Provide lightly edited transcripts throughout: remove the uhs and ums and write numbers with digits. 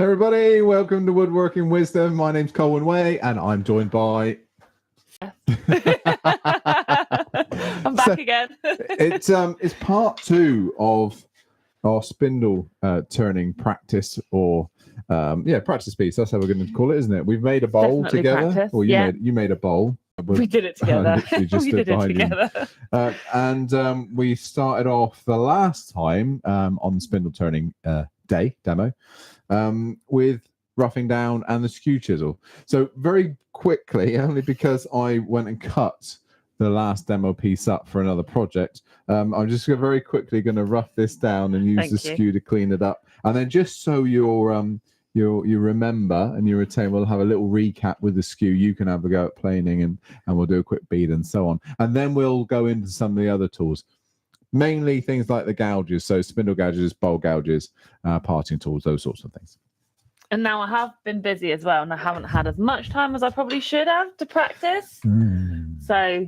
Everybody, welcome to Woodworking Wisdom. My name's Colwin Way, and I'm joined by. I'm back again. It's part 2 of our spindle turning practice, or practice piece. That's how we're going to call it, isn't it? We've made a bowl Definitely together. practice, Well, you made a bowl. We did it together. We did it together. And we started off the last time on the spindle turning day demo with roughing down and the skew chisel. So very quickly, only because I went and cut the last demo piece up for another project, I'm just very quickly going to rough this down and use the skew to clean it up. And then just so you remember and you retain, we'll have a little recap with the skew. You can have a go at planing and we'll do a quick bead and so on. And then we'll go into some of the other tools. Mainly things like the gouges, so spindle gouges, bowl gouges, parting tools, those sorts of things. And now I have been busy as well, and I haven't had as much time as I probably should have to practice. So,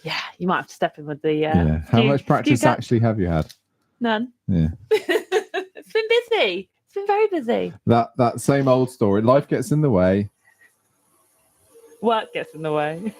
yeah, you might have to step in with the. How much practice actually have you had? None. Yeah. It's been busy. It's been very busy. That same old story. Life gets in the way. Work gets in the way.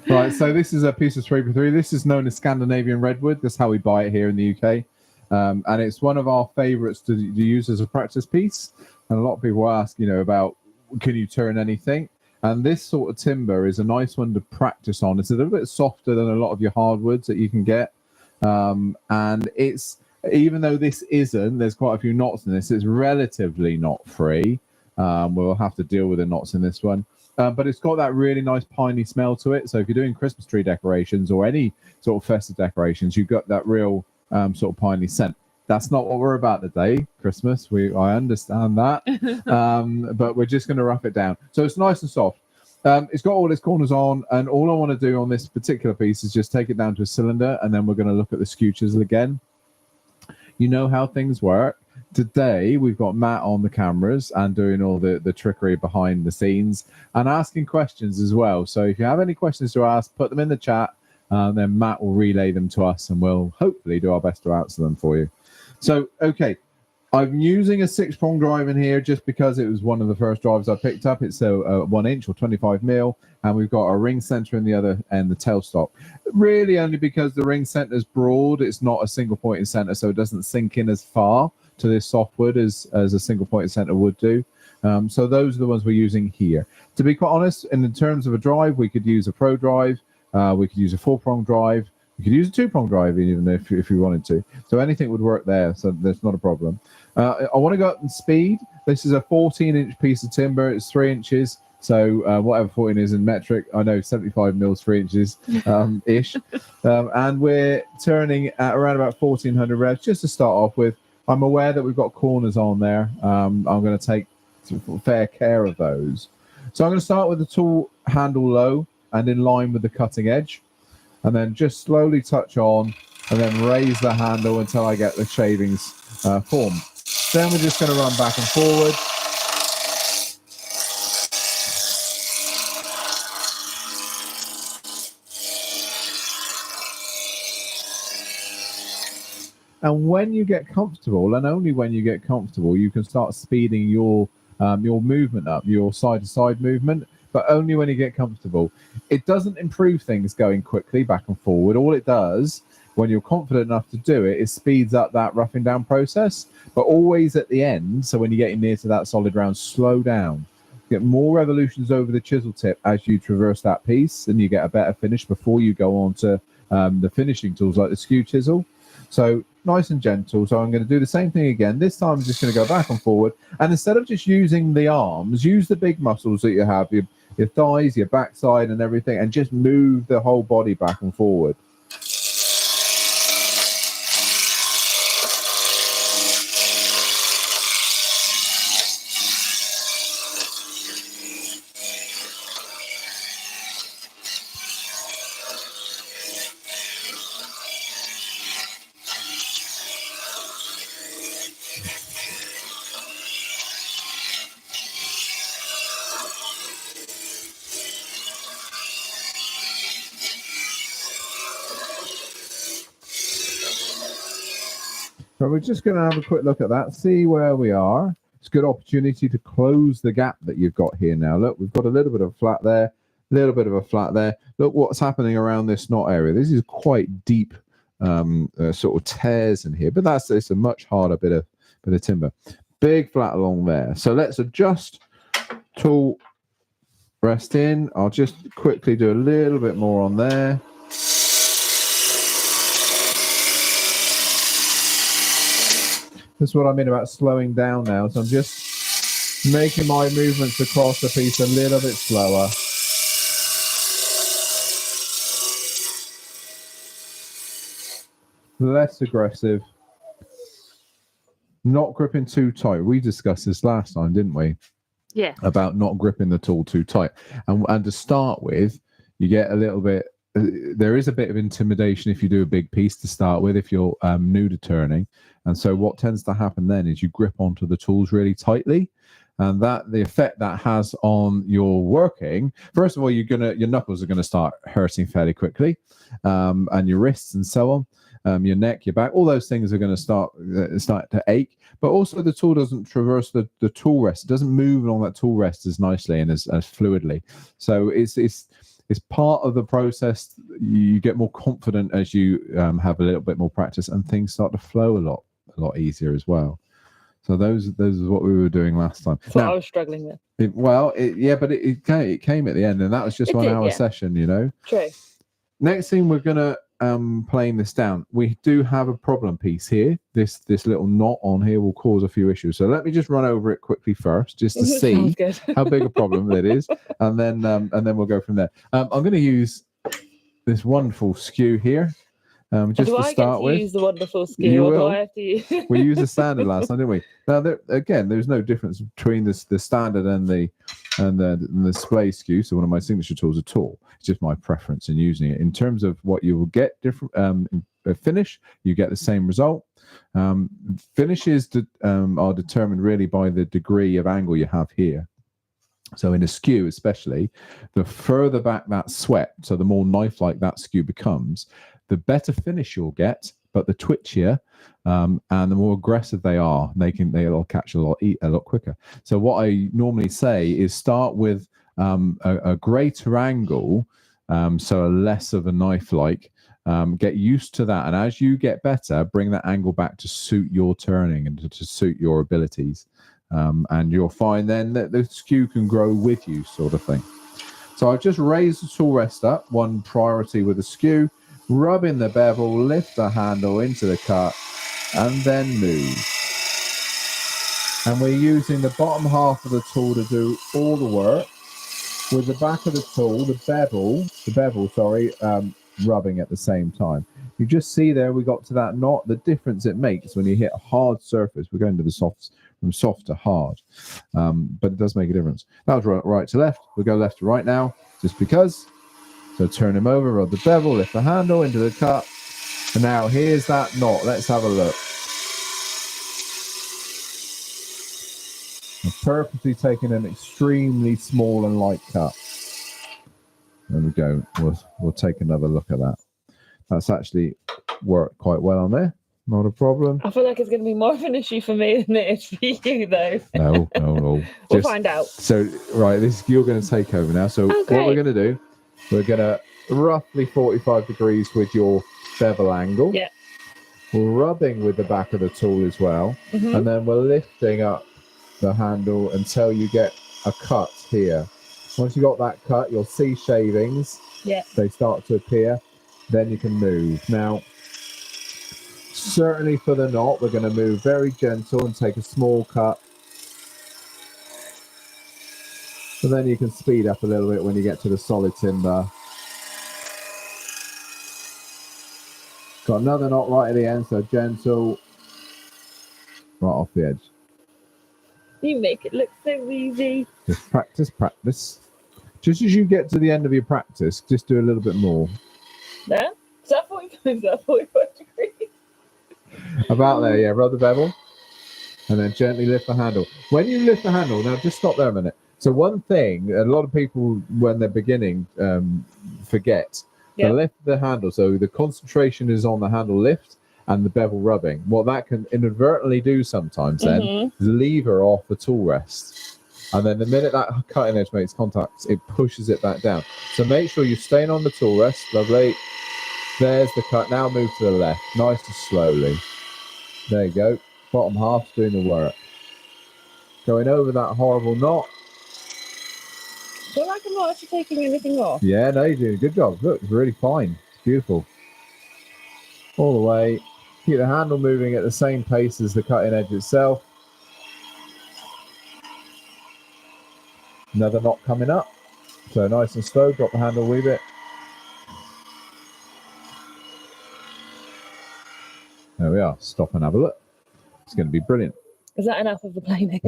Right, so this is a piece of 3x3. This is known as Scandinavian redwood. That's how we buy it here in the UK. And it's one of our favorites to use as a practice piece. And a lot of people ask, about, can you turn anything? And this sort of timber is a nice one to practice on. It's a little bit softer than a lot of your hardwoods that you can get. And it's, even though this isn't, there's quite a few knots in this, it's relatively knot-free. We'll have to deal with the knots in this one. But it's got that really nice piney smell to it. So if you're doing Christmas tree decorations or any sort of festive decorations, you've got that real sort of piney scent. That's not what we're about today, Christmas. I understand that. But we're just going to rough it down. So it's nice and soft. It's got all its corners on. And all I want to do on this particular piece is just take it down to a cylinder. And then we're going to look at the skew chisel again. You know how things work. Today, we've got Matt on the cameras and doing all the trickery behind the scenes and asking questions as well. So if you have any questions to ask, put them in the chat. Then Matt will relay them to us and we'll hopefully do our best to answer them for you. So, okay, I'm using a 6-prong drive in here just because it was one of the first drives I picked up. It's a 1 inch or 25 mil, and we've got a ring center in the other end, the tailstock. Really only because the ring center is broad. It's not a single point in center, so it doesn't sink in as far to this softwood as a single point center would do. So those are the ones we're using here. To be quite honest, in terms of a drive, we could use a pro drive, we could use a 4-prong drive, we could use a 2-prong drive even if you wanted to. So anything would work there, so that's not a problem. I want to go up in speed. This is a 14-inch piece of timber. It's 3 inches. So whatever 14 is in metric, I know 75 mils, 3 inches ish. And we're turning at around about 1400 revs just to start off with. I'm aware that we've got corners on there. I'm going to take fair care of those. So I'm going to start with the tool handle low and in line with the cutting edge. And then just slowly touch on and then raise the handle until I get the shavings formed. Then we're just going to run back and forward. And when you get comfortable, and only when you get comfortable, you can start speeding your movement up, your side-to-side movement, but only when you get comfortable. It doesn't improve things going quickly back and forward. All it does, when you're confident enough to do it, is speeds up that roughing down process, but always at the end. So when you're getting near to that solid round, slow down. Get more revolutions over the chisel tip as you traverse that piece, and you get a better finish before you go on to the finishing tools like the skew chisel. So nice and gentle. So I'm going to do the same thing again. This time I'm just going to go back and forward. And instead of just using the arms, use the big muscles that you have, your thighs, your backside and everything, and just move the whole body back and forward. But we're just going to have a quick look at that, see where we are. It's a good opportunity to close the gap that you've got here now. Look, we've got a little bit of a flat there, a little bit of a flat there. Look what's happening around this knot area. This is quite deep sort of tears in here, but it's a much harder bit of timber. Big flat along there. So let's adjust tool rest in. I'll just quickly do a little bit more on there. That's what I mean about slowing down now. So I'm just making my movements across the piece a little bit slower. Less aggressive. Not gripping too tight. We discussed this last time, didn't we? Yeah. About not gripping the tool too tight. And to start with, you get a little bit, there is a bit of intimidation if you do a big piece to start with, if you're new to turning. And so what tends to happen then is you grip onto the tools really tightly. And that the effect that has on your working, first of all, your knuckles are going to start hurting fairly quickly, and your wrists and so on. Your neck, your back, all those things are going to start to ache. But also the tool doesn't traverse the tool rest. It doesn't move along that tool rest as nicely and as fluidly. So it's part of the process. You get more confident as you have a little bit more practice, and things start to flow a lot easier as well. So those is what we were doing last time. That's what I was struggling with. But it came at the end, and that was just 1 hour session, you know. True. Next thing, we're gonna playing this down. We do have a problem piece here. This little knot on here will cause a few issues. So let me just run over it quickly first, just to see how big a problem it is, and then we'll go from there. I'm going to use this wonderful skew here. Just to start with, use the wonderful skew, or do I have to use? We used the standard last time, didn't we? Now, there's no difference between the standard and the display skew. So one of my signature tools at all. It's just my preference in using it. In terms of what you will get different finish, you get the same result. Finishes are determined really by the degree of angle you have here. So in a skew, especially, the further back that swept, so the more knife-like that skew becomes, the better finish you'll get, but the twitchier and the more aggressive they are, they'll catch a lot quicker. So what I normally say is start with a greater angle, so a less of a knife-like. Get used to that, and as you get better, bring that angle back to suit your turning and to suit your abilities. And you'll find then that the skew can grow with you, sort of thing. So I've just raised the tool rest up, one priority with the skew, rub in the bevel, lift the handle into the cut, and then move. And we're using the bottom half of the tool to do all the work, with the back of the tool, the bevel, rubbing at the same time. You just see there, we got to that knot, the difference it makes when you hit a hard surface. We're going to the softs, from soft to hard, but it does make a difference. That was right to left. We'll go left to right now, just because. So turn him over, rub the bevel, lift the handle into the cut. And now here's that knot. Let's have a look. I'm purposely taking an extremely small and light cut. There we go. We'll take another look at that. That's actually worked quite well on there. Not a problem. I feel like it's going to be more of an issue for me than it is for you, though. No. We'll find out. So, right, you're going to take over now. So what we're going to do, we're going to roughly 45 degrees with your bevel angle. Yeah. We're rubbing with the back of the tool as well. Mm-hmm. And then we're lifting up the handle until you get a cut here. Once you got that cut, you'll see shavings. Yeah. They start to appear. Then you can move. Now, certainly for the knot, we're going to move very gentle and take a small cut. And then you can speed up a little bit when you get to the solid timber. Got another knot right at the end, so gentle. Right off the edge. You make it look so easy. Just practice. Just as you get to the end of your practice, just do a little bit more. There? Is that 45 degrees? About there, yeah. Rub the bevel. And then gently lift the handle. When you lift the handle, now just stop there a minute. So one thing, a lot of people, when they're beginning, forget to lift the handle. So the concentration is on the handle lift, and the bevel rubbing. What that can inadvertently do sometimes then is lever off the tool rest. And then the minute that cutting edge makes contact, it pushes it back down. So make sure you're staying on the tool rest. Lovely. There's the cut. Now move to the left, nice and slowly. There you go. Bottom half's doing the work. Going over that horrible knot. I feel like I'm not actually taking anything off. Yeah, no, you're doing a good job. Look, it's really fine. It's beautiful. All the way. Keep the handle moving at the same pace as the cutting edge itself. Another knot coming up. So nice and slow. Drop the handle a wee bit. There we are. Stop and have a look. It's going to be brilliant. Is that enough of the planing?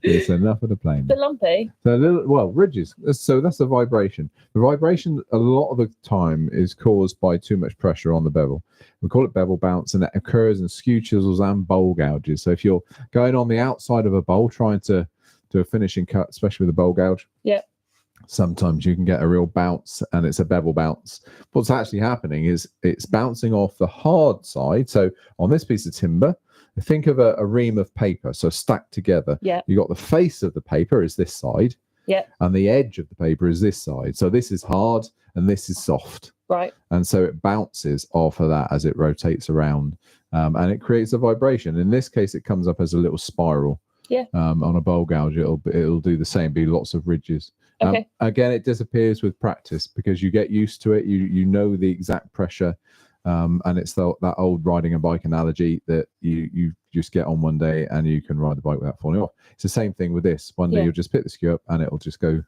It's enough of the plane. The lumpy. So ridges. So that's the vibration. The vibration a lot of the time is caused by too much pressure on the bevel. We call it bevel bounce, and it occurs in skew chisels and bowl gouges. So if you're going on the outside of a bowl trying to do a finishing cut, especially with a bowl gouge, sometimes you can get a real bounce, and it's a bevel bounce. What's actually happening is it's bouncing off the hard side. So on this piece of timber, think of a ream of paper, so stacked together. You got the face of the paper is this side, and the edge of the paper is this side. So this is hard and this is soft, right? And so it bounces off of that as it rotates around, and it creates a vibration. In this case, it comes up as a little spiral. On a bowl gouge, it'll do the same. Be lots of ridges. Again, it disappears with practice because you get used to it. You know the exact pressure. And it's that old riding a bike analogy that you just get on one day and you can ride the bike without falling off. It's the same thing with this. One day you'll just pick the skew up and it'll just go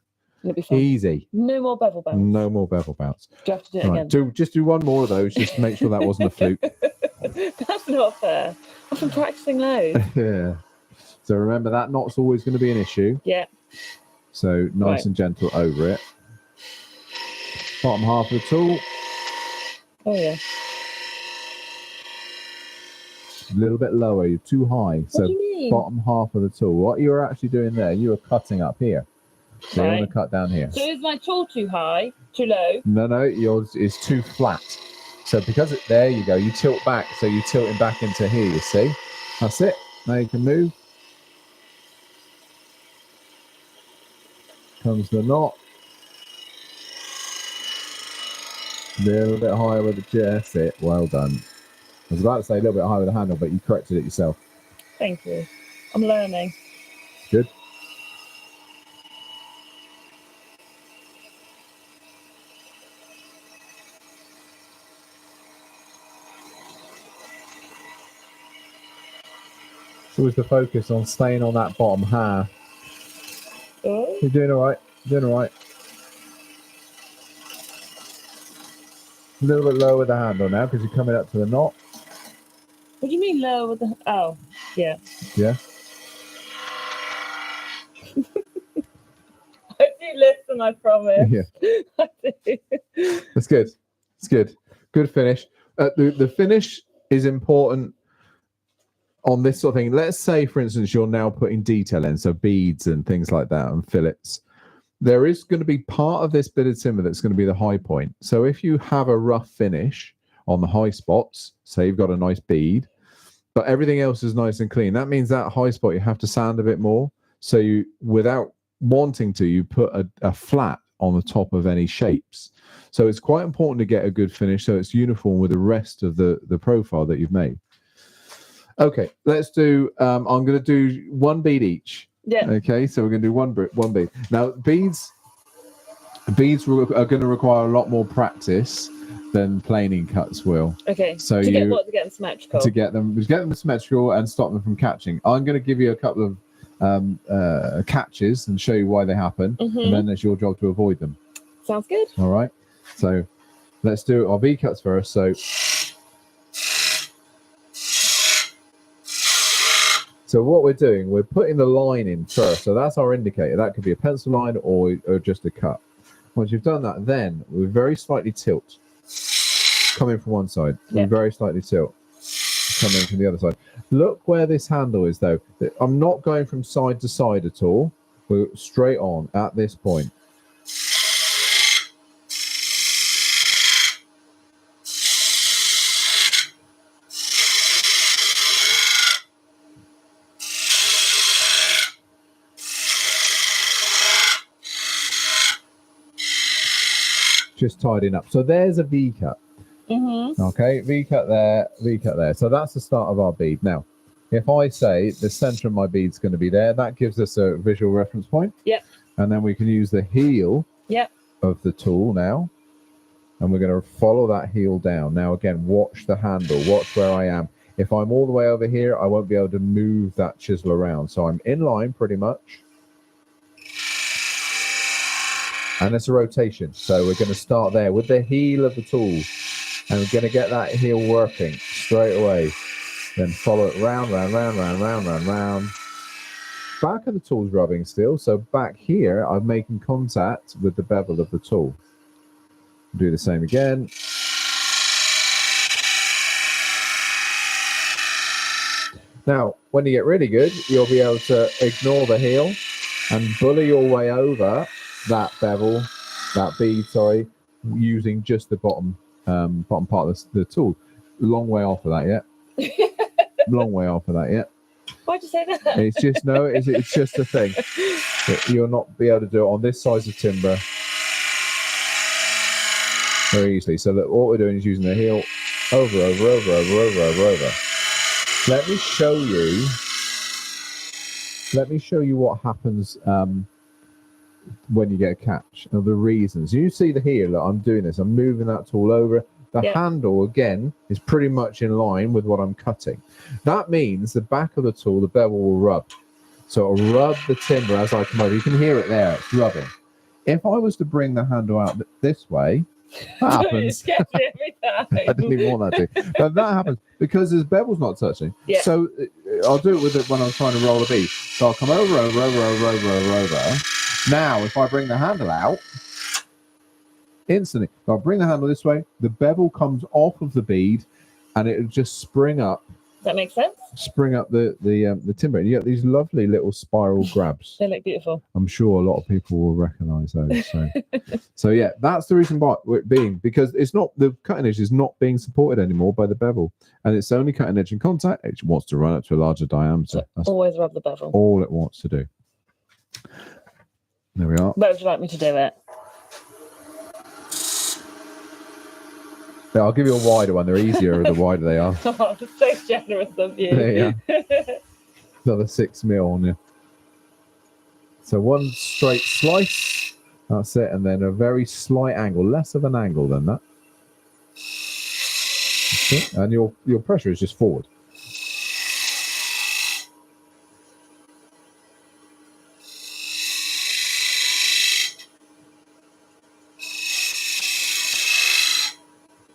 easy. No more bevel bounce. No more bevel bounce. Do you have to do it again? Just do one more of those, just to make sure that wasn't a fluke. That's not fair. I've been practicing loads. Yeah. So remember, that knot's always going to be an issue. So nice and gentle over it. Bottom half of the tool. Oh, yeah. A little bit lower. You're too high. What do you mean? Bottom half of the tool. What you were actually doing there, you were cutting up here. So you want to cut down here. So is my tool too high? Too low? No, yours is too flat. So because there you go. You tilt back. So you're tilting back into here, you see? That's it. Now you can move. Comes the knot. A little bit higher with the chest. It. Well done. I was about to say a little bit higher with the handle, but you corrected it yourself. Thank you. I'm learning. Good. It's always the focus on staying on that bottom half. Oh. You're doing all right. Doing all right. A little bit lower with the handle now because you're coming up to the knot. What do you mean lower with the... Oh, yeah. Yeah. I do listen, I promise. Yeah. I do. That's good. It's good. Good finish. The finish is important on this sort of thing. Let's say, for instance, you're now putting detail in, so beads and things like that and fillets. There is going to be part of this bit of timber that's going to be the high point. So if you have a rough finish on the high spots, say you've got a nice bead, but everything else is nice and clean, that means that high spot you have to sand a bit more. So you, without wanting to, you put a flat on the top of any shapes. So it's quite important to get a good finish so it's uniform with the rest of the profile that you've made. Okay, let's do, I'm going to do one bead each. Yeah. Okay, so we're going to do one bead. Now, beads are going to require a lot more practice than planing cuts will. Okay. So to get them symmetrical. To get them symmetrical and stop them from catching. I'm going to give you a couple of catches and show you why they happen, and then it's your job to avoid them. Sounds good. All right. So let's do our bead cuts first. So what we're doing, we're putting the line in first. So that's our indicator. That could be a pencil line or just a cut. Once you've done that, then we very slightly tilt. Coming from one side, we very slightly tilt. Coming from the other side. Look where this handle is, though. I'm not going from side to side at all. We're straight on at this point. just tidying up. So there's a V cut. Okay, V cut there, V cut there. So that's the start of our bead. Now, if I say the center of my bead's going to be there, that gives us a visual reference point. Yep. And then we can use the heel of the tool now. And we're going to follow that heel down. Now, again, watch the handle. Watch where I am. If I'm all the way over here, I won't be able to move that chisel around. So I'm in line pretty much. And it's a rotation. So we're going to start there with the heel of the tool. And we're going to get that heel working straight away. Then follow it round, round, round, round, round, round, round. Back of the tool's rubbing still. So back here, I'm making contact with the bevel of the tool. Do the same again. Now, when you get really good, you'll be able to ignore the heel and bully your way over that bevel, that bead, sorry, using just the bottom part of the tool. Long way off of that yet. Long way off of that yet. Why'd you say that? It's just it's just a thing. You'll not be able to do it on this size of timber very easily. So that what we're doing is using the heel over. Let me show you what happens when you get a catch and the reasons. You see the heel, look, I'm doing this. I'm moving that tool over. The handle, again, is pretty much in line with what I'm cutting. That means the back of the tool, the bevel will rub. So it'll rub the timber as I come over. You can hear it there. It's rubbing. If I was to bring the handle out this way, that happens. Every time. I didn't even want that to. But that happens because the bevel's not touching. Yeah. So I'll do it with it when I'm trying to roll a bead. So I'll come over. Now, if I bring the handle out, instantly, I'll bring the handle this way, the bevel comes off of the bead, and it'll just spring up. Does that make sense? Spring up the timber. And you get these lovely little spiral grabs. They look beautiful. I'm sure a lot of people will recognise those. So yeah, that's the reason why it being, because it's not, the cutting edge is not being supported anymore by the bevel, and it's only cutting edge in contact. It wants to run up to a larger diameter. So always rub the bevel. All it wants to do. There we are. Where would you like me to do it? Yeah, I'll give you a wider one. They're easier the wider they are. Oh, so generous of you. There you are. Another 6 mil on you. So one straight slice. That's it. And then a very slight angle, less of an angle than that. Okay. And your pressure is just forward.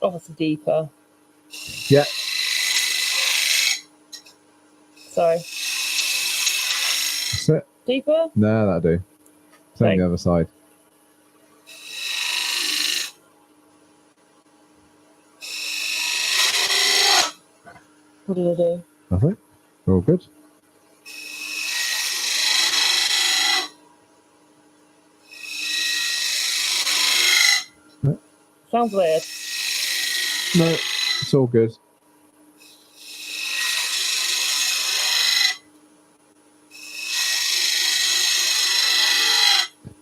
Obviously deeper. Yeah. Sorry. That's it. Deeper? No, that'll do. Same the other side. What did I do? Nothing. We're all good. No. Sounds weird. No, it's all good.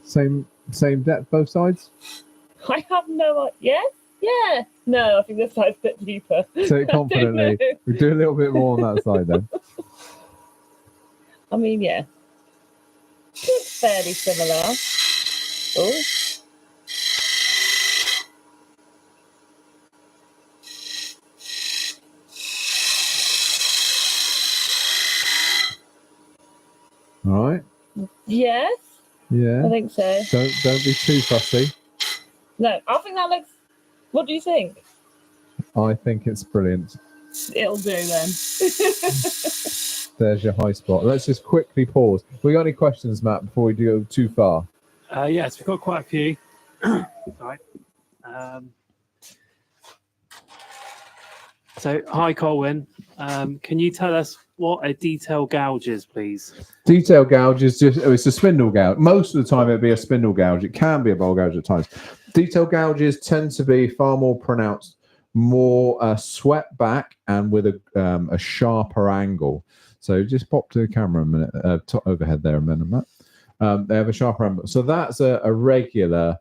Same depth both sides? I have no idea. Yes? Yeah. No, I think this side's a bit deeper. Say it confidently. We do a little bit more on that side then. I mean, yeah. It's fairly similar. Oh. All right. Yes. Yeah. I think so. Don't be too fussy. No, I think that looks. What do you think? I think it's brilliant. It'll do then. There's your high spot. Let's just quickly pause. We got any questions, Matt, before we go too far? Yes, we've got quite a few. Sorry. So, hi, Colwin. Can you tell us what a detail gouge is, please? Detail gouge is it's a spindle gouge. Most of the time, it'd be a spindle gouge. It can be a bowl gouge at times. Detail gouges tend to be far more pronounced, more swept back, and with a sharper angle. So just pop to the camera a minute, overhead there a minute, Matt. They have a sharper angle. So that's a regular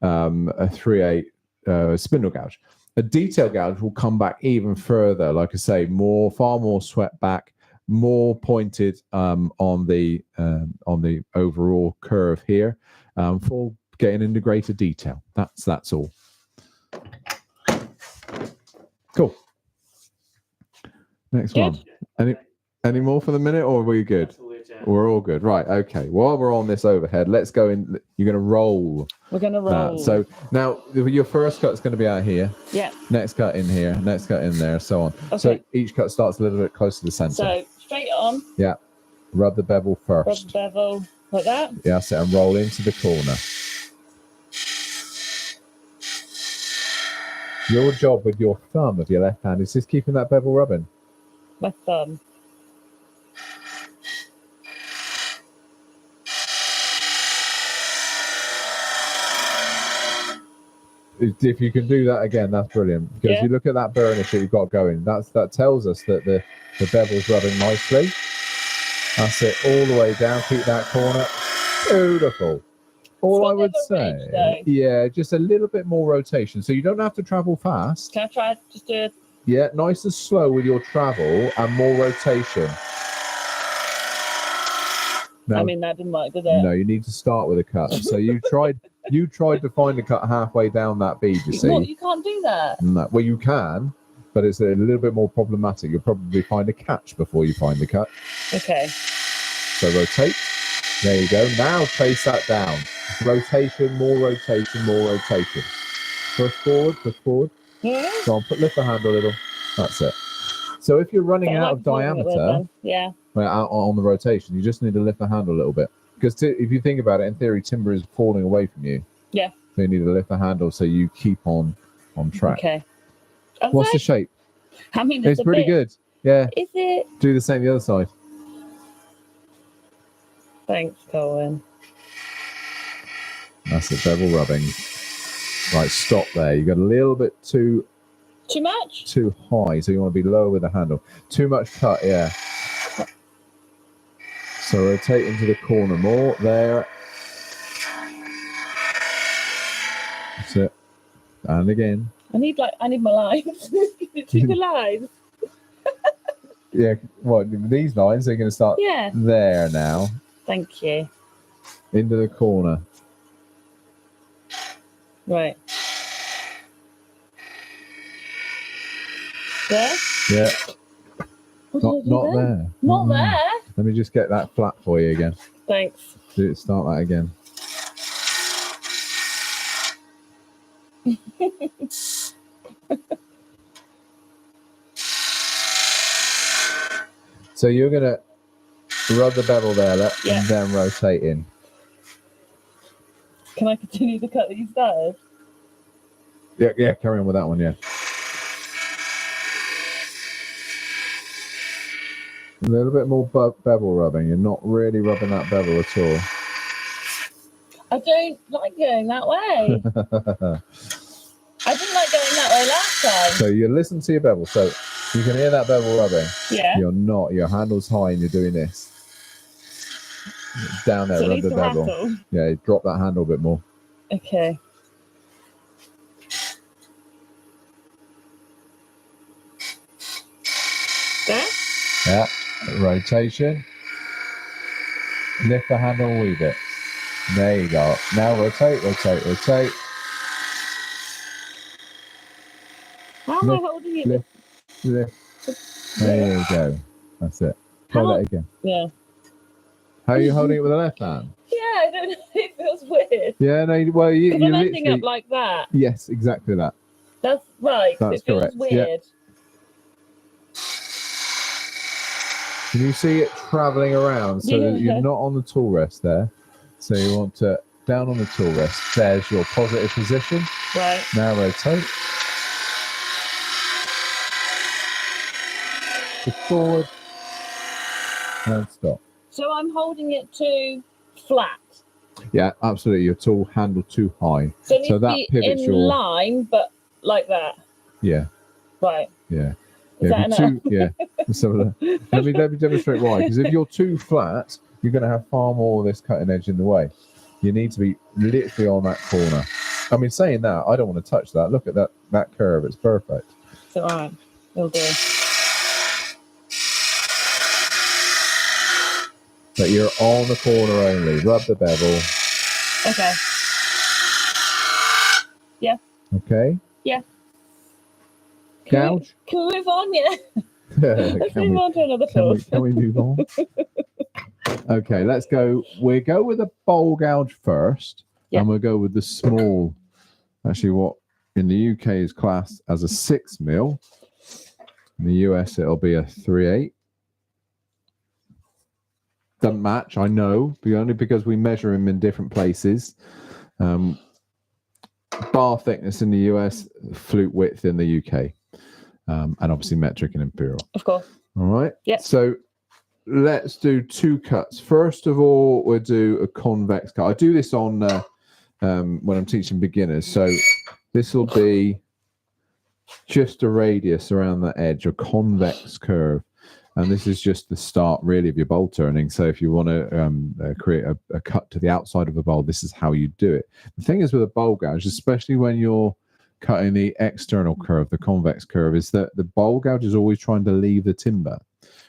a 3/8 spindle gouge. A detail gouge will come back even further. Like I say, far more swept back, more pointed on the overall curve here for getting into greater detail. That's all. Cool. Next one. Any more for the minute, or are we good? We're all good. Right. Okay. While we're on this overhead, let's go in. You're going to roll. We're going to roll. So now your first cut's going to be out here. Yeah. Next cut in here. Next cut in there. So on. Okay. So each cut starts a little bit close to the center. So straight on. Yeah. Rub the bevel first. Rub the bevel like that. Yeah. So and roll into the corner. Your job with your thumb of your left hand is just keeping that bevel rubbing. My thumb. If you can do that again, that's brilliant. Because you look at that burnish that you've got going, that tells us that the bevel's rubbing nicely. That's it, all the way down. Keep that corner. Beautiful. All I would say, just a little bit more rotation. So you don't have to travel fast. Can I try just do it? Yeah, nice and slow with your travel and more rotation. No, I mean, that didn't work, did it? No, you need to start with a cut. So you tried to find a cut halfway down that bead, you see. Well, you can't do that. No, well, you can, but it's a little bit more problematic. You'll probably find a catch before you find the cut. Okay. So rotate. There you go. Now trace that down. Rotation, more rotation, more rotation. Push forward, push forward. Yeah. Go on, lift the hand a little. That's it. So if you're running out of diameter, out on the rotation, you just need to lift the handle a little bit. Because if you think about it, in theory, timber is falling away from you. Yeah. So you need to lift the handle so you keep on track. Okay. What's the shape? I mean, it's pretty good. Yeah. Is it? Do the same the other side. Thanks, Colwin. That's it, bevel rubbing. Right, stop there. You got a little bit too much? Too high, so you want to be lower with the handle. Too much cut, yeah. So rotate into the corner more. There. That's it. And again. I need my lines. See the lines? Yeah, what, these lines are going to start there now. Thank you. Into the corner. Right. There? Yeah. Not there. Not there? Let me just get that flat for you again. Thanks. Start that again. So you're going to rub the bevel there and then rotate in. Can I continue the cut that you started? Yeah, carry on with that one, yeah. A little bit more bevel rubbing. You're not really rubbing that bevel at all. I don't like going that way. I didn't like going that way last time. So you listen to your bevel. So you can hear that bevel rubbing. Yeah. You're not. Your handle's high and you're doing this. Down there, rub the bevel. Rattle. Yeah, drop that handle a bit more. Okay. There? Yeah. Rotation. Lift the handle a wee bit. There you go. Now rotate, rotate, rotate. How am I holding it? Lift. There you go. That's it. Try that again. Yeah. How are you holding it with the left hand? Yeah, I don't know. It feels weird. Yeah, no, well, you're I'm ending up like that. Yes, exactly that. That's right. That's it feels correct. weird. Yeah. Can you see it traveling around so that you're not on the tool rest there? So you want to down on the tool rest. There's your positive position. Right. Now rotate. Push forward. And stop. So I'm holding it too flat. Yeah, absolutely. Your tool handle too high. So it needs so to that be pivots in your line, but like that. Yeah. Right. Yeah. Is that enough? So let me demonstrate why. Because if you're too flat, you're going to have far more of this cutting edge in the way. You need to be literally on that corner. I mean, saying that, I don't want to touch that. Look at that curve. It's perfect. So, all right, we'll do. But you're on the corner only. Rub the bevel. Okay. Yeah. Okay. Yeah. Gouge. Can we move on? Yeah. Let's move on to another tool. Can we move on? Okay, let's go. We'll go with a bowl gouge first, and we'll go with the small. Actually, what in the UK is classed as a 6mm. In the US, it'll be a 3/8. Doesn't match, I know, but only because we measure them in different places. Bar thickness in the US, flute width in the UK, and obviously metric and imperial. Of course. All right. Yeah. So let's do 2 cuts. First of all, we'll do a convex cut. I do this on when I'm teaching beginners. So this will be just a radius around the edge, a convex curve. And this is just the start, really, of your bowl turning. So if you want to create a cut to the outside of a bowl, this is how you do it. The thing is with a bowl gouge, especially when you're cutting the external curve, the convex curve, is that the bowl gouge is always trying to leave the timber.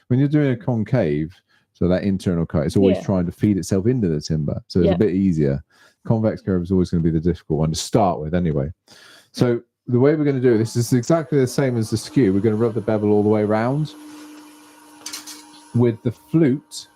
When you're doing a concave, so that internal cut, it's always trying to feed itself into the timber. So it's a bit easier. Convex curve is always going to be the difficult one to start with anyway. So the way we're going to do this is exactly the same as the skew. We're going to rub the bevel all the way around, with the flute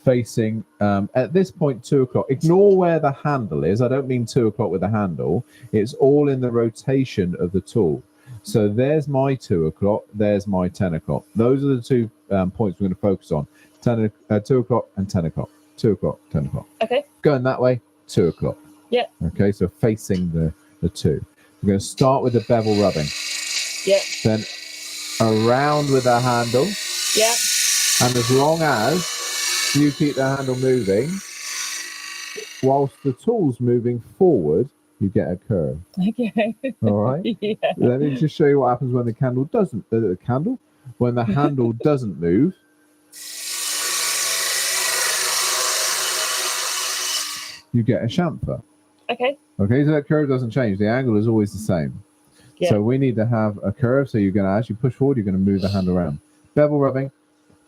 facing at this point 2 o'clock. Ignore where the handle is. I don't mean 2 o'clock with the handle. It's all in the rotation of the tool. So there's my 2 o'clock, there's my 10 o'clock. Those are the 2 points we're going to focus on. 2 o'clock and 10 o'clock. 2 o'clock, 10 o'clock. Okay. Going that way, 2 o'clock. Yeah. Okay, so facing the 2. We're going to start with the bevel rubbing. Yeah. Then around with the handle. Yeah. And as long as you keep the handle moving, whilst the tool's moving forward, you get a curve. Okay. All right? Yeah. Let me just show you what happens when the handle doesn't move. You get a chamfer. Okay. Okay, so that curve doesn't change. The angle is always the same. Yeah. So we need to have a curve. So you're going to, as you push forward, you're going to move the hand around. Bevel rubbing.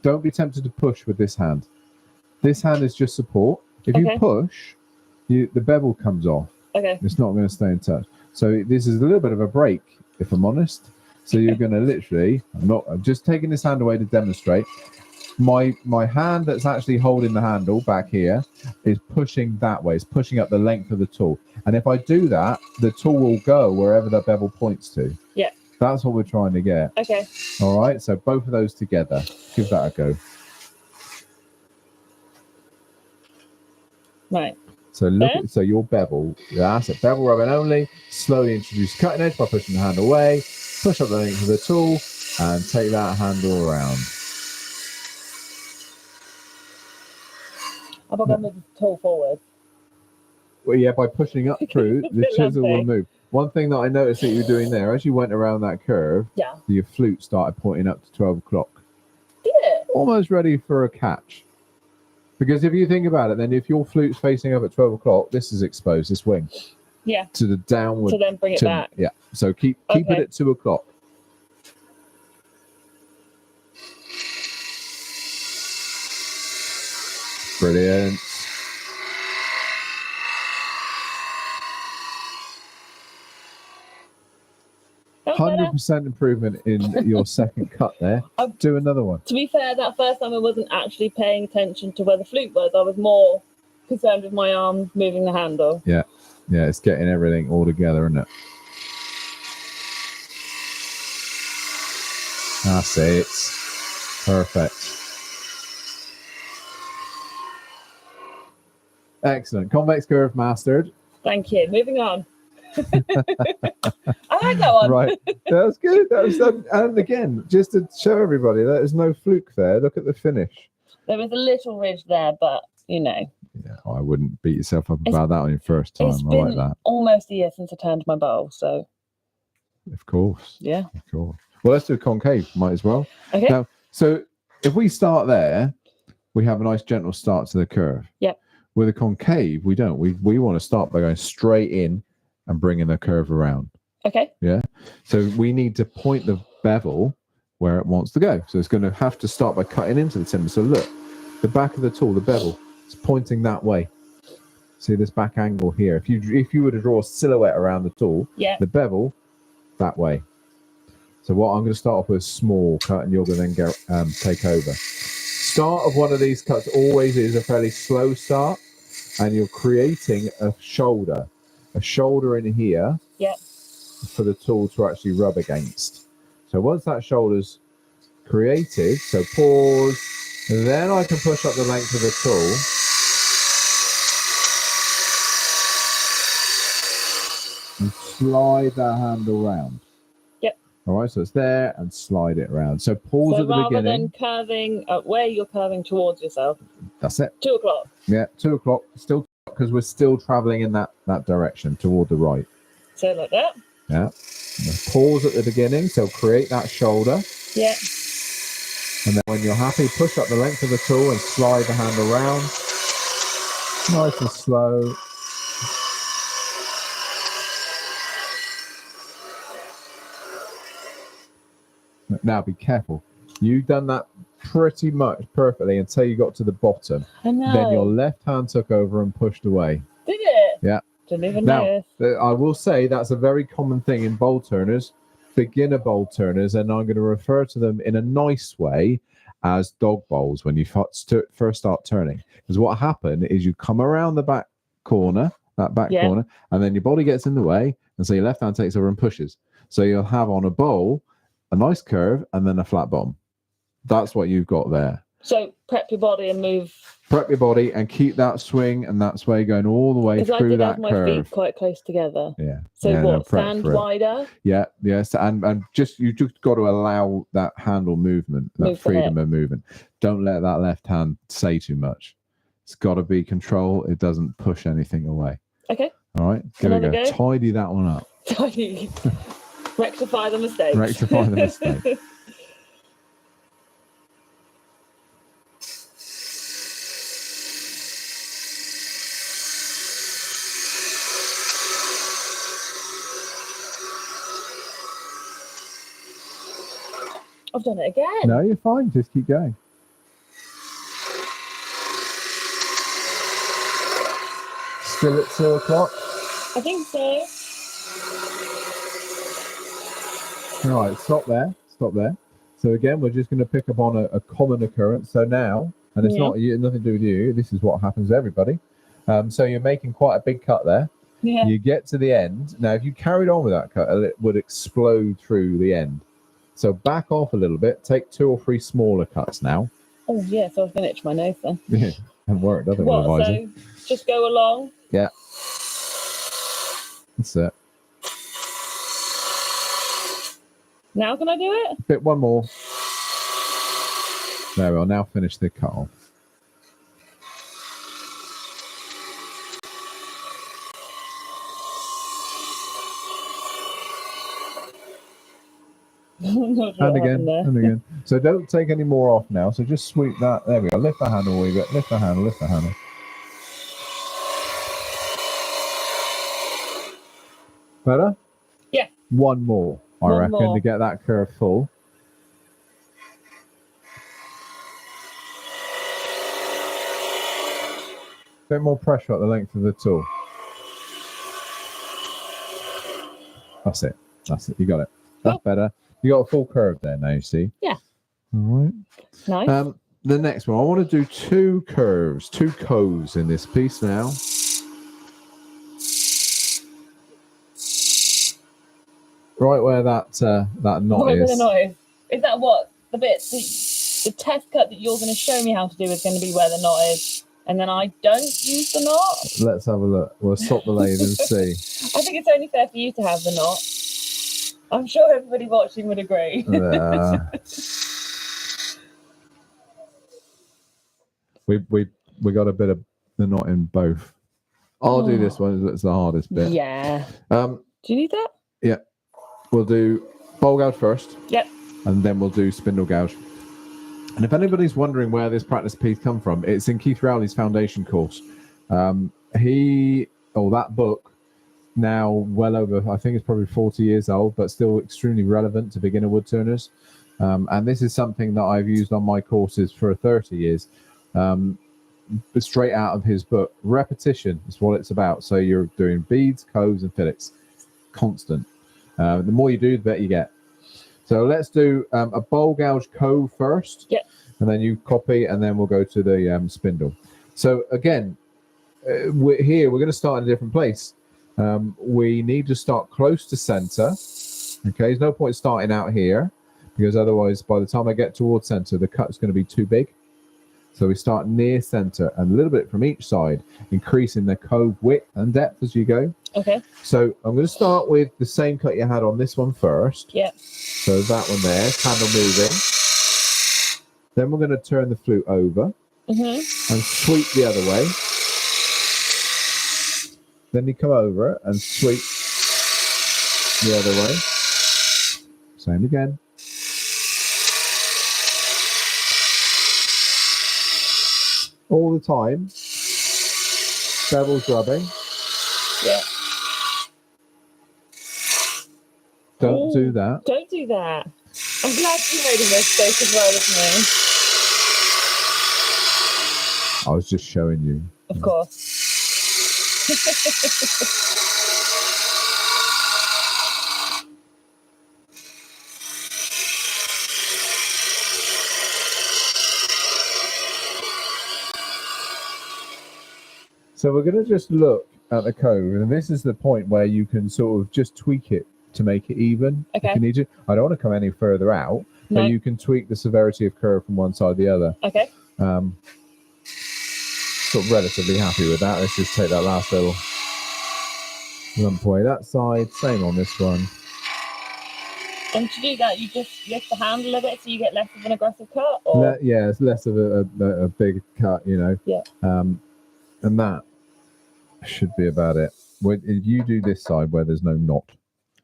Don't be tempted to push with this hand. This hand is just support. If you push, the bevel comes off. Okay. It's not going to stay in touch. So this is a little bit of a break, if I'm honest. So you're going to literally, I'm just taking this hand away to demonstrate. My hand that's actually holding the handle back here is pushing that way. It's pushing up the length of the tool. And if I do that, the tool will go wherever the bevel points to. Yeah. That's what we're trying to get. Okay. All right. So both of those together. Give that a go. Right. So look at, so your bevel, that's it. Bevel rubbing only. Slowly introduce cutting edge by pushing the hand away. Push up the length of the tool and take that handle around. I've got to move the tool forward. Well, yeah, by pushing up through, the chisel will move. One thing that I noticed that you were doing there, as you went around that curve, your flute started pointing up to 12 o'clock. Did it? Almost ready for a catch. Because if you think about it, then if your flute's facing up at 12 o'clock, this is exposed, this wing. Yeah. To the downward. So then bring it back. Yeah. So keep it at 2 o'clock. Brilliant. That was better. 100% improvement in your second cut there. Do another one. To be fair, that first time I wasn't actually paying attention to where the flute was. I was more concerned with my arm moving the handle. Yeah. Yeah, it's getting everything all together, isn't it? That's it. Perfect. Excellent. Convex curve mastered. Thank you. Moving on. I like that one. Right. That's good. And again, just to show everybody, there's no fluke there. Look at the finish. There was a little ridge there, but you know. Yeah, I wouldn't beat yourself up about that on your first time. It's I been like that. almost a year since I turned my bowl, so. Of course. Yeah. Of course. Well, let's do a concave. Might as well. Okay. Now, so if we start there, we have a nice gentle start to the curve. Yep. With a concave, we don't. We want to start by going straight in and bringing the curve around. Okay. Yeah. So we need to point the bevel where it wants to go. So it's going to have to start by cutting into the timber. So look, the back of the tool, the bevel, is pointing that way. See this back angle here. If you were to draw a silhouette around the tool, the bevel that way. So what I'm going to start off with a small cut, and you're going to then go take over. Start of one of these cuts always is a fairly slow start, and you're creating a shoulder in here for the tool to actually rub against. So once that shoulder's created, so pause, then I can push up the length of the tool. And slide that handle round. Yep. All right, so it's there, and slide it round. So pause at the beginning. Rather than curving where you're curving towards yourself. That's it. 2 o'clock. Yeah, 2 o'clock. Still, because we're still traveling in that direction toward the right. So like that. Yeah. Pause at the beginning. So create that shoulder. Yeah. And then when you're happy, push up the length of the tool and slide the handle round. Nice and slow. Now be careful. You've done that pretty much perfectly until you got to the bottom. I know. Then your left hand took over and pushed away. Did it? Yeah. Didn't even Now, notice. I will say that's a very common thing in bowl turners, beginner bowl turners, and I'm going to refer to them in a nice way as dog bowls when you first start turning. Because what happened is you come around the back corner, corner, and then your body gets in the way, and so your left hand takes over and pushes. So you'll have on a bowl a nice curve and then a flat bottom. That's what you've got there. So prep your body and move. Prep your body and keep that swing and that sway going all the way through I did that have my curve. feet quite close together. Yeah. So yeah, what? Stand wider. Yeah. Yes. And just you just got to allow that handle movement, that freedom of movement. Don't let that left hand say too much. It's got to be control. It doesn't push anything away. Okay. All right. Give it a go. Tidy that one up. Tidy. Rectify the mistake. Rectify the mistake. I've done it again. No, you're fine. Just keep going. Still at 2 o'clock? I think so. All right, stop there. Stop there. So again, we're just going to pick up on a common occurrence. So now, and it's not nothing to do with you. This is what happens to everybody. So you're making quite a big cut there. Yeah. You get to the end. Now, if you carried on with that cut, it would explode through the end. So back off a little bit. Take 2 or 3 smaller cuts now. Oh, yeah. So I was going to itch my nose then. Yeah, hasn't worked, does it? What, so just go along? Yeah. That's it. Now can I do it? Bit one more. There we are. Now finish the cut off. And again. So don't take any more off now. So just sweep that. There we go. Lift the handle a wee bit. Lift the handle. Lift the handle. Better? Yeah. One more, I reckon, to get that curve full. Bit more pressure at the length of the tool. That's it. That's it. You got it. That's better. You got a full curve there now, you see? Yeah. All right. Nice. The next one, I want to do 2 curves, 2 coves in this piece now. Right where that knot Right is. where the knot is. Is that what? The bit, the test cut that you're going to show me how to do is going to be where the knot is. And then I don't use the knot? Let's have a look. We'll stop the lathe and see. I think it's only fair for you to have the knot. I'm sure everybody watching would agree. We got a bit of the knot in both. I'll do this one. It's the hardest bit. Yeah. Do you need that? Yeah. We'll do bowl gouge first. Yep. And then we'll do spindle gouge. And if anybody's wondering where this practice piece come from, it's in Keith Rowley's foundation course. That book now well over, I think it's probably 40 years old, but still extremely relevant to beginner woodturners. And this is something that I've used on my courses for 30 years. But straight out of his book, repetition is what it's about. So you're doing beads, coves, and fillets, constant. The more you do, the better you get. So let's do a bowl gouge cove first. Yeah. And then you copy, and then we'll go to the spindle. So again, we're going to start in a different place. We need to start close to center. Okay, there's no point starting out here, because otherwise, by the time I get towards center, the cut's going to be too big. So we start near center and a little bit from each side, increasing the cove width and depth as you go. Okay. So I'm going to start with the same cut you had on this one first. Yeah. So that one there, handle moving. Then we're going to turn the flute over and sweep the other way. Then you come over and sweep the other way. Same again. All the time, bevel's rubbing. Yeah. Don't do that. Don't do that. I'm glad you made a mistake as well as me. I was just showing you. Of course. So we're going to just look at the cove, and this is the point where you can sort of just tweak it to make it even. Okay. If you need to. I don't want to come any further out, No. but you can tweak the severity of curve from one side to the other. Okay. Sort of relatively happy with that. Let's just take that last little lump away that side. Same on this one. And to do that, you just lift the handle a bit so you get less of an aggressive cut? Or? Yeah, it's less of a big cut, you know. Yeah. And that should be about it. When you do this side where there's no knot.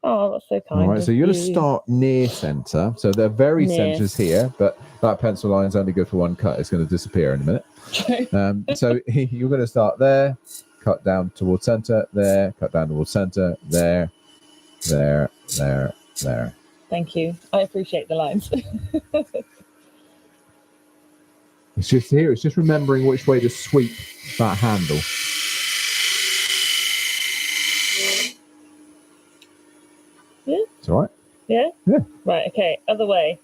Oh, that's so kind. All right, so you're going to start near center. So the very Near. center's here, but that pencil line's only good for one cut. It's going to disappear in a minute. So you're going to start there, cut down towards center, there, cut down towards center, there, there, there, there. Thank you. I appreciate the lines. It's just here. It's just remembering which way to sweep that handle. Yeah. It's all right. Yeah? Yeah. Right, okay. Other way.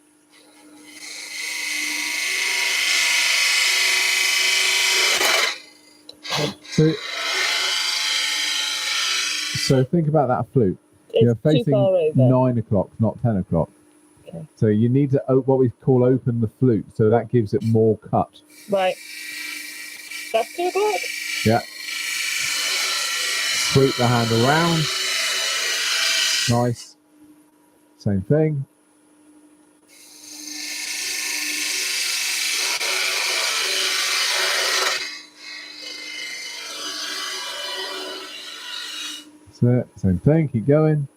So think about that flute. It's You're too facing far over. 9 o'clock, not 10 o'clock. Okay. So you need to what we call open the flute. So that gives it more cut. Right. That's 2 o'clock? Yeah. Sweep the handle round. Nice. Same thing. That's it. Same thing. Keep going.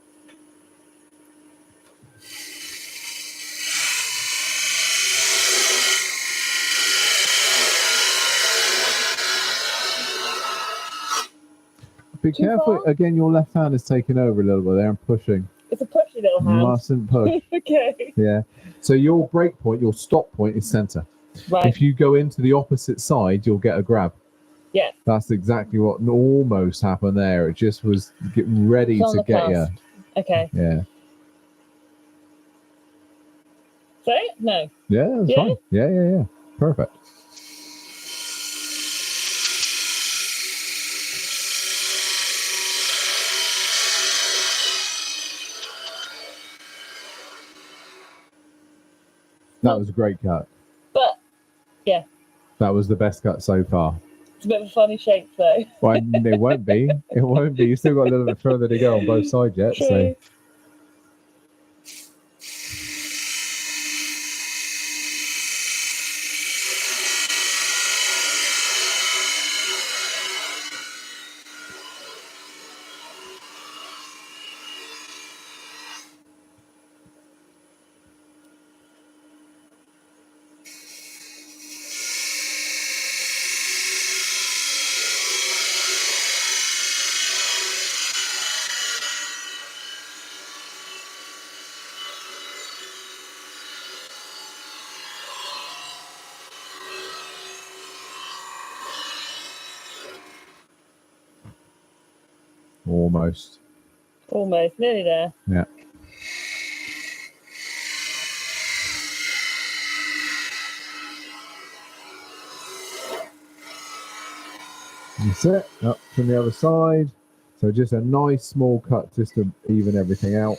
Be Too careful. far? Again, your left hand is taking over a little bit there and pushing. It's a pushy little hand. Mustn't push. Okay. Yeah. So your break point, your stop point is center. Right. If you go into the opposite side, you'll get a grab. Yeah. That's exactly what almost happened there. It just was getting ready It's on to the get you. cusp. Okay. Yeah. So? No. Yeah, that's Yeah? fine. Yeah. Perfect. That was a great cut. But, yeah. That was the best cut so far. It's a bit of a funny shape, though. Well, it won't be. It won't be. You've still got a little bit further to go on both sides yet. True. So Almost. Almost, nearly there. Yeah. That's it. Up from the other side. So just a nice small cut just to even everything out.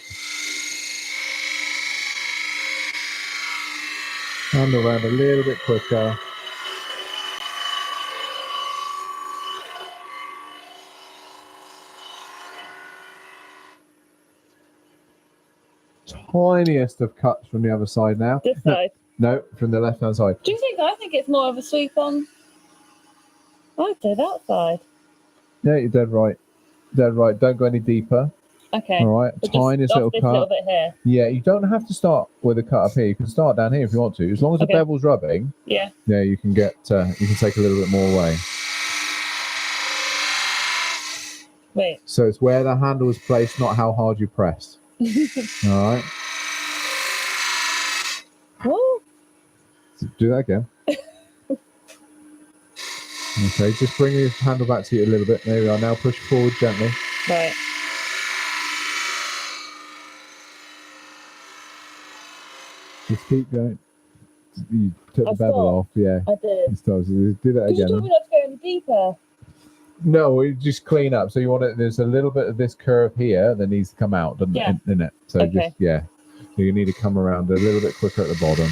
And around a little bit quicker. Tiniest of cuts from the other side now. This side. No, from the left hand side. Do you think? I think it's more of a sweep on. I'd say that side. Yeah, you're dead right. Dead right. Don't go any deeper. Okay. All right. But Tiniest just little off this cut. little bit here. Yeah, you don't have to start with a cut up here. You can start down here if you want to. As long as Okay. the bevel's rubbing, Yeah. yeah, you can get you can take a little bit more away. Wait. So it's where the handle is placed, not how hard you press. All right. Woo. Do that again. Okay, just bring your handle back to you a little bit. There we are. Now push forward gently. Right. Just keep going. You took the I bevel stopped. off, yeah. I did. So do that Did you again. told me not to go any deeper? No, we just clean up. So you want it. There's a little bit of this curve here that needs to come out, doesn't Yeah. it? In it. So Okay. just So you need to come around a little bit quicker at the bottom.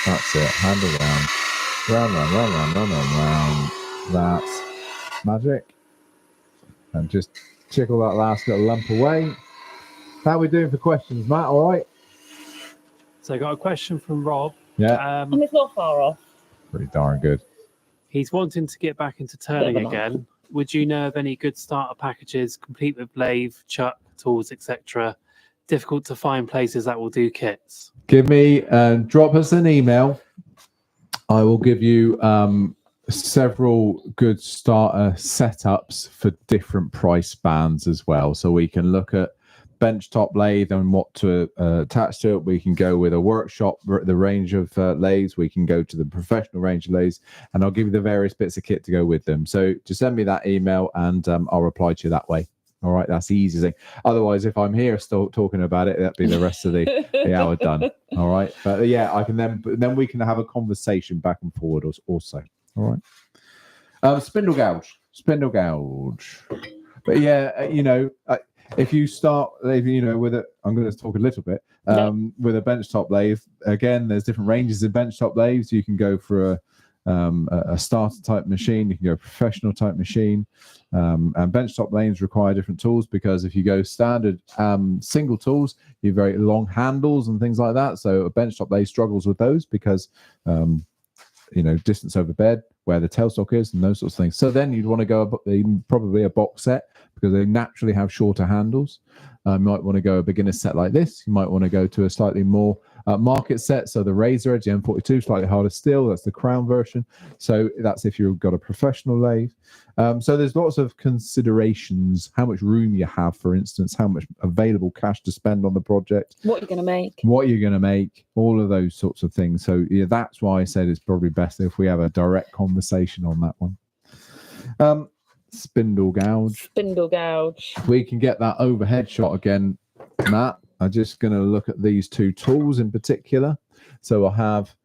That's it. Handle round. Round. That's magic. And just tickle that last little lump away. How are we doing for questions, Matt? All right? So I got a question from Rob. Yeah. And it's not far off. Pretty darn good. He's wanting to get back into turning Bit of a again. Would you know of any good starter packages, complete with lathe, chuck, tools, etc.? Difficult to find places that will do kits. Give me, drop us an email. I will give you several good starter setups for different price bands as well. So we can look at benchtop lathe and what to attach to it. We can go with a workshop, the range of lathes. We can go to the professional range of lathes, and I'll give you the various bits of kit to go with them. So just send me that email and I'll reply to you that way. All right, that's the easy thing. Otherwise, if I'm here still talking about it, that'd be the rest of the hour done. All right, but yeah, I can then we can have a conversation back and forward also. All right. Spindle gouge. But yeah, if you start, with it, I'm going to talk a little bit with a benchtop lathe. Again, there's different ranges of benchtop lathes. You can go for a starter type machine. You can go professional type machine. And benchtop lathes require different tools, because if you go standard single tools, you have very long handles and things like that. So a benchtop lathe struggles with those because distance over bed, where the tailstock is, and those sorts of things. So then you'd want to go probably a box set, because they naturally have shorter handles. You might want to go a beginner set like this. You might want to go to a slightly more market set. So the Razor Edge, the M42, slightly harder steel. That's the Crown version. So that's if you've got a professional lathe. So there's lots of considerations. How much room you have, for instance, how much available cash to spend on the project. What you're going to make. All of those sorts of things. So yeah, that's why I said it's probably best if we have a direct conversation on that one. Spindle gouge. We can get that overhead shot again, Matt. I'm just going to look at these two tools in particular. So I have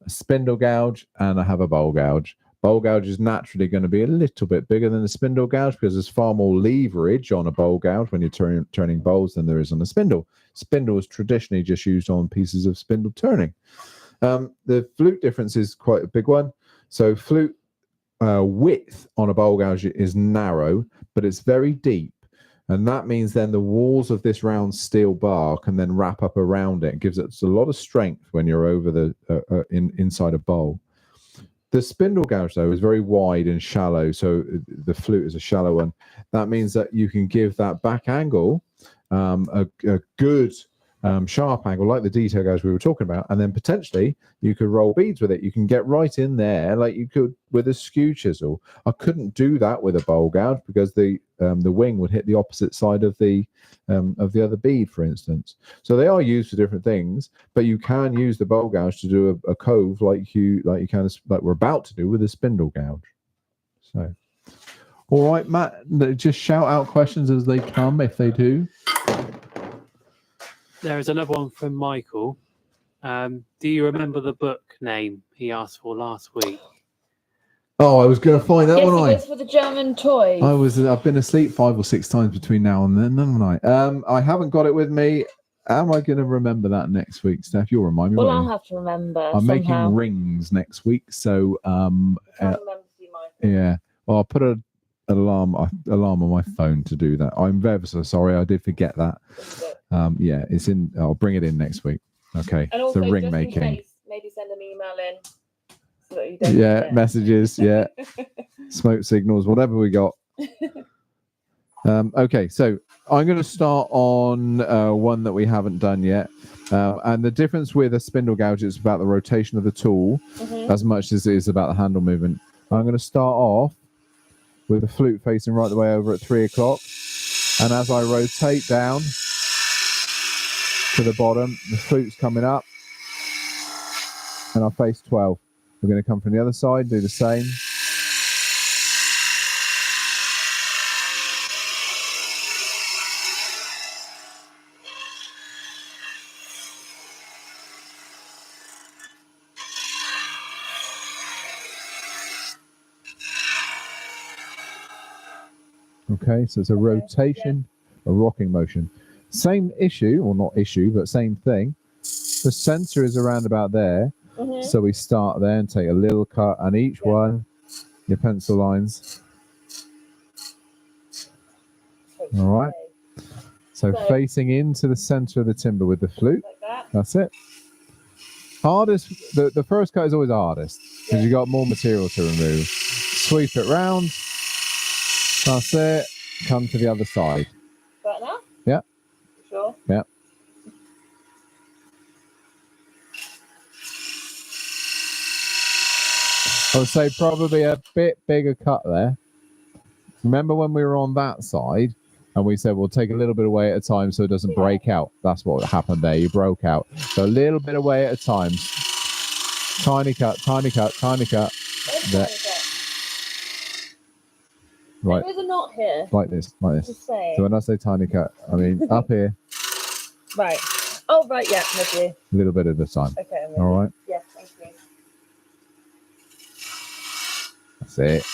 a spindle gouge and I have a bowl gouge. Bowl gouge is naturally going to be a little bit bigger than a spindle gouge, because there's far more leverage on a bowl gouge when you're turning bowls than there is on a spindle. Spindle is traditionally just used on pieces of spindle turning. The flute difference is quite a big one. So flute width on a bowl gouge is narrow, but it's very deep. And that means then the walls of this round steel bar can then wrap up around it. It gives it a lot of strength when you're over the inside a bowl. The spindle gouge, though, is very wide and shallow. So the flute is a shallow one. That means that you can give that back angle a good sharp angle, like the detail gouge we were talking about, and then potentially you could roll beads with it. You can get right in there like you could with a skew chisel. I couldn't do that with a bowl gouge because the wing would hit the opposite side of the other bead, for instance. So they are used for different things, but you can use the bowl gouge to do a cove like we're about to do with a spindle gouge. So All right, Matt. Just shout out questions as they come, if they do. There is another one from Michael. Do you remember the book name he asked for last week? Oh, I was going to find that Yes, one. it was for the German toys. I've been asleep 5 or 6 times between now and then, haven't I? I haven't got it with me. Am I going to remember that next week, Steph? You'll remind me. Well, won't I'll you? have to remember. I'm somehow. making rings next week, so I can't remember to see Michael. yeah. Well, I'll put an alarm on my phone to do that. I'm very so sorry. I did forget that. Yeah, it's in. I'll bring it in next week. Okay. And also, the ring just making. in case, maybe send an email in. So that you don't Yeah, forget. messages. Yeah, smoke signals, whatever we got. Okay, so I'm going to start on one that we haven't done yet. And the difference with a spindle gouge is about the rotation of the tool as much as it is about the handle movement. I'm going to start off with the flute facing right the way over at 3 o'clock. And as I rotate down to the bottom, the flute's coming up. And I face 12. We're going to come from the other side, do the same. Okay, so it's a rotation, a rocking motion. Same issue, or not issue, but same thing. The center is around about there. So we start there and take a little cut on each one, your pencil lines. All right. So facing into the center of the timber with the flute. Like that. That's it. Hardest, the first cut is always the hardest because you've got more material to remove. Sweep it round. That's it. Come to the other side. Right now? Yeah. Sure. Yeah. I would say probably a bit bigger cut there. Remember when we were on that side and we said we'll take a little bit away at a time so it doesn't break out? That's what happened there. You broke out. So a little bit away at a time. Tiny cut, tiny cut, tiny cut. There. Right. There is a knot here. Like this, like this. Just saying. So when I say tiny cut, I mean up here. Right. Oh, right, yeah, with you. A little bit at a time. Okay, I'm with All you. right. Yes, thank you. That's it.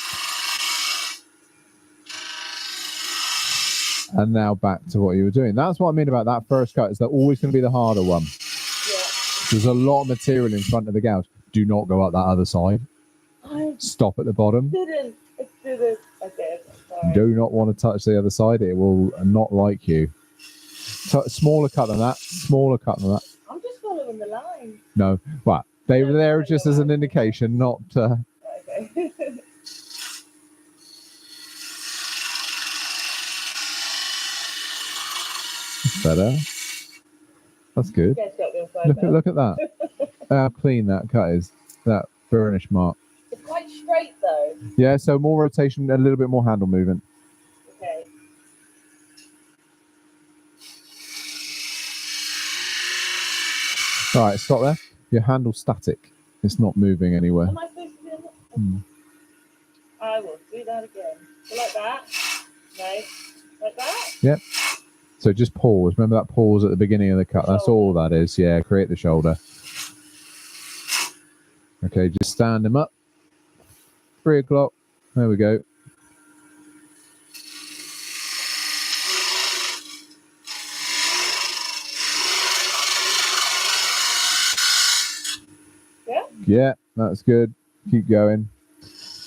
And now back to what you were doing. That's what I mean about that first cut. Is that always going to be the harder one? Yeah. There's a lot of material in front of the gouge. Do not go up that other side. Stop at the bottom. I didn't. Okay, sorry. Do not want to touch the other side. It will not like you. Smaller cut than that. Smaller cut than that. I'm just following the line. No. Well, they were there just as an indication, not... Okay. better. That's good. Look at that. How clean that cut is. That burnish mark. It's quite straight though. Yeah, so more rotation, a little bit more handle movement. Okay. All right, stop there. Your handle's static. It's not moving anywhere. Am I supposed to do that? I will do that again. So like that. No. Like that? Yep. So just pause. Remember that pause at the beginning of the cut. That's all that is. Yeah, create the shoulder. Okay, just stand them up. 3 o'clock. There we go. Yeah? Yeah, that's good. Keep going.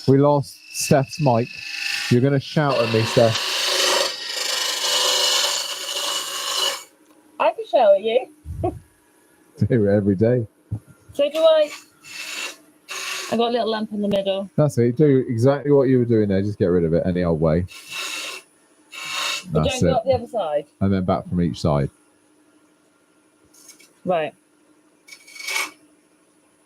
We lost Steph's mic. You're going to shout at me, Steph. I can show at you. Do it every day. So do I. I got a little lamp in the middle. That's it. Do exactly what you were doing there. Just get rid of it any old way. But That's don't go it. up the other side. And then back from each side. Right.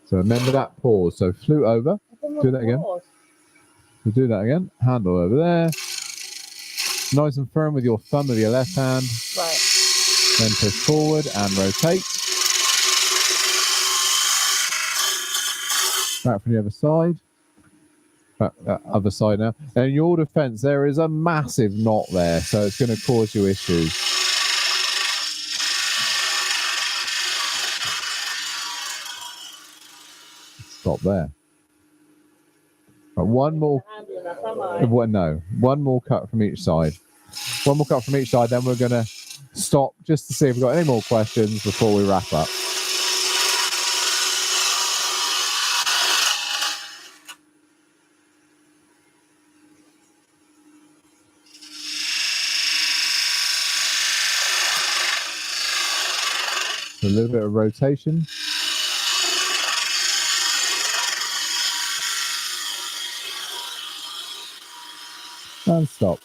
So remember that pause. So flute over. Do that again. So do that again. Handle over there. Nice and firm with your thumb of your left hand. Right. Then push forward and rotate. Back from the other side. other side now. And in your defense, there is a massive knot there, so it's going to cause you issues. Stop there. Right, one more. No, one more cut from each side. One more cut from each side, then we're going to stop just to see if we've got any more questions before we wrap up. A little bit of rotation. And stop.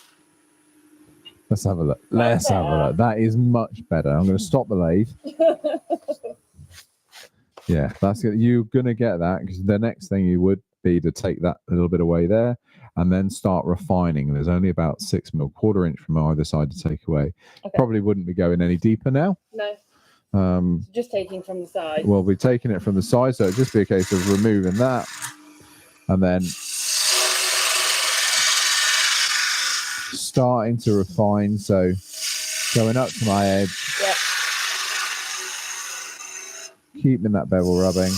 Let's have a look. Let's have a look. That is much better. I'm going to stop the lathe. Yeah, that's good. You're going to get that because the next thing you would be to take that a little bit away there and then start refining. There's only about 6 mil, quarter inch from either side to take away. Okay. Probably wouldn't be going any deeper now. No. Just taking from the side. We'll be taking it from the side, so it'll just be a case of removing that and then starting to refine. So going up to my edge. Yep. Keeping that bevel rubbing.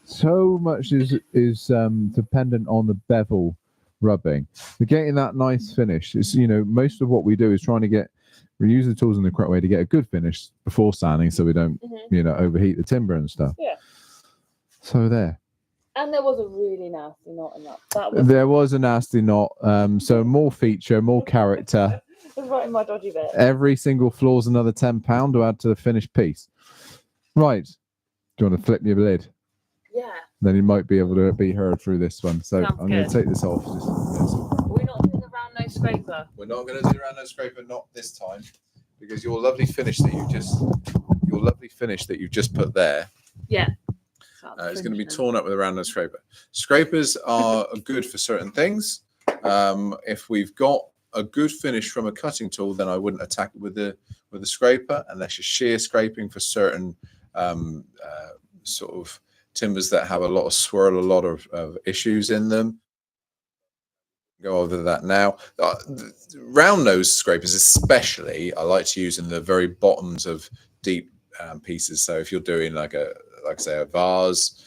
So much is dependent on the bevel rubbing. We're getting that nice finish. It's, you know, most of what we do is trying to use the tools in the correct way to get a good finish before sanding, so we don't, you know, overheat the timber and stuff. Yeah. So there. And there was a really nasty knot in that. There was a nasty knot. So more feature, more character. It was right in my dodgy bit. Every single floor's another £10 to add to the finished piece. Right. Do you want to flip your lid? Yeah. Then you might be able to be heard through this one. So Sounds I'm going to take this off. We're not doing the round nose scraper. We're not going to do the round nose scraper, not this time, because your lovely finish that you've just put there. Yeah. It's going to be torn up with a round nose scraper. Scrapers are good for certain things. If we've got a good finish from a cutting tool, then I wouldn't attack it with the scraper unless you're shear scraping for certain sort of timbers that have a lot of swirl, a lot of issues in them. Go over that now. Round nose scrapers especially I like to use in the very bottoms of deep pieces. So if you're doing like a vase,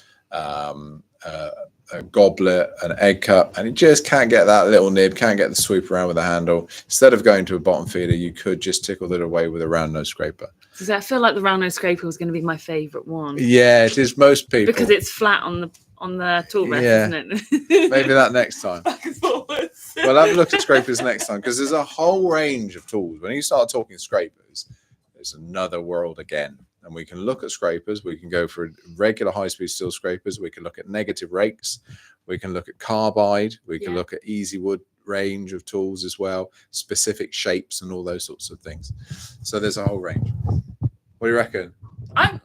a goblet, an egg cup, and it just can't get that little nib, can't get the sweep around with the handle, instead of going to a bottom feeder, you could just tickle it away with a round nose scraper. So I feel like the round nose scraper was going to be my favourite one. Yeah, it is most people. Because it's flat on the tool rest, yeah. isn't it? Maybe that next time. Back and forwards. Well, have a look at scrapers next time, because there's a whole range of tools. When you start talking scrapers, there's another world again. And we can look at scrapers. We can go for regular high-speed steel scrapers. We can look at negative rakes. We can look at carbide. We can look at easy wood range of tools as well, specific shapes and all those sorts of things. So there's a whole range. What do you reckon?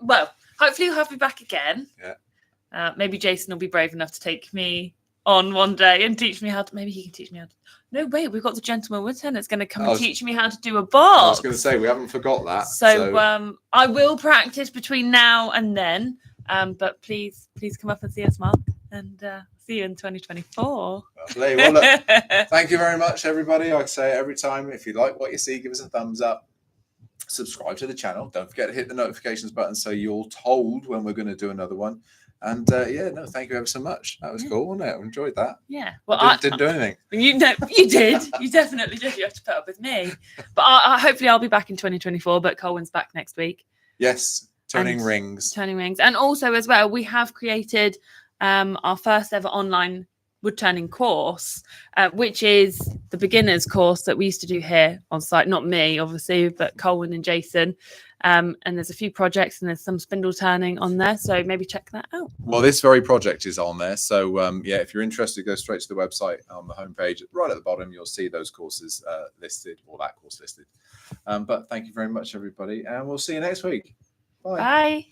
Well, hopefully you'll have me back again. Yeah. Maybe Jason will be brave enough to take me on one day and teach me how to. Maybe he can teach me how to. No, wait, we've got the gentleman Woodturner that's going to come and teach me how to do a box. I was going to say, we haven't forgot that. So I will practice between now and then. But please come up and see us, Mark. And see you in 2024. Lovely. Well, look, thank you very much, everybody. Like I say every time, if you like what you see, give us a thumbs up. Subscribe to the channel. Don't forget to hit the notifications button so you're told when we're going to do another one. And thank you ever so much. That was cool, wasn't it? I enjoyed that. Yeah. Well, I didn't do anything. You did. You definitely did. You have to put up with me. But hopefully I'll be back in 2024. But Colwyn's back next week. Yes. Turning rings. And also as well, we have created our first ever online woodturning course, which is the beginners course that we used to do here on site. Not me, obviously, but Colwyn and Jason. And there's a few projects and there's some spindle turning on there. So maybe check that out. Well, this very project is on there. So if you're interested, go straight to the website on the homepage. Right at the bottom, you'll see those courses listed, or that course listed. But thank you very much, everybody. And we'll see you next week. Bye. Bye.